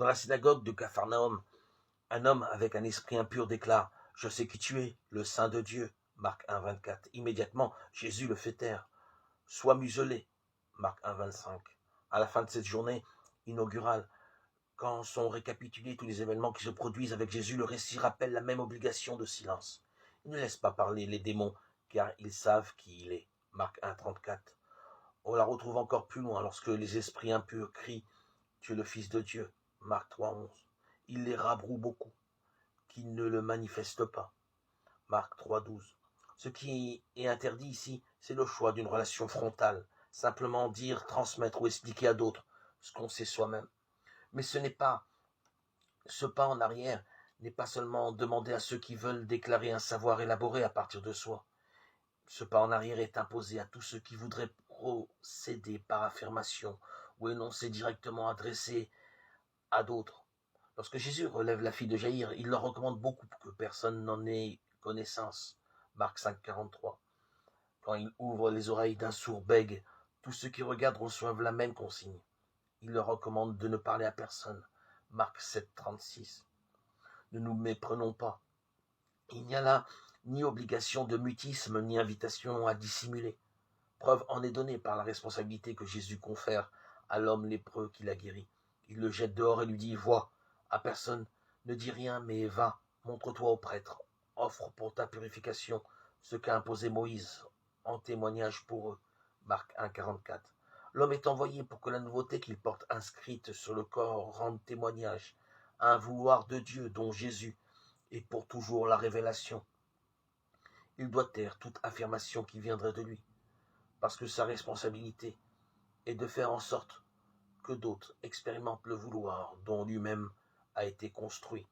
Dans la synagogue de Capharnaüm, un homme avec un esprit impur déclare « Je sais qui tu es, le Saint de Dieu ». Marc 1, 24. Immédiatement, Jésus le fait taire. « Sois muselé ». Marc 1, 25. À la fin de cette journée inaugurale, quand sont récapitulés tous les événements qui se produisent avec Jésus, le récit rappelle la même obligation de silence. Il ne laisse pas parler les démons, car ils savent qui il est. Marc 1, 34. On la retrouve encore plus loin lorsque les esprits impurs crient « Tu es le Fils de Dieu ». Marc 3, 11. Il les rabroue beaucoup, qui ne le manifestent pas. Marc 3, 12. Ce qui est interdit ici, c'est le choix d'une relation frontale, simplement dire, transmettre ou expliquer à d'autres ce qu'on sait soi-même. Mais ce pas en arrière n'est pas seulement demander à ceux qui veulent déclarer un savoir élaboré à partir de soi. Ce pas en arrière est imposé à tous ceux qui voudraient procéder par affirmation ou énoncer directement adressé à d'autres. Lorsque Jésus relève la fille de Jaïr, il leur recommande beaucoup que personne n'en ait connaissance. Marc 5, 43. Quand il ouvre les oreilles d'un sourd bègue, tous ceux qui regardent reçoivent la même consigne. Il leur recommande de ne parler à personne. Marc 7, 36. Ne nous méprenons pas. Il n'y a là ni obligation de mutisme, ni invitation à dissimuler. Preuve en est donnée par la responsabilité que Jésus confère à l'homme lépreux qu'il a guéri. Il le jette dehors et lui dit « Vois, à personne, ne dis rien, mais va, montre-toi au prêtre, offre pour ta purification ce qu'a imposé Moïse, en témoignage pour eux. » Marc 1, 44. L'homme est envoyé pour que la nouveauté qu'il porte inscrite sur le corps rende témoignage à un vouloir de Dieu dont Jésus est pour toujours la révélation. Il doit taire toute affirmation qui viendrait de lui, parce que sa responsabilité est de faire en sorte que d'autres expérimentent le vouloir dont lui-même a été construit.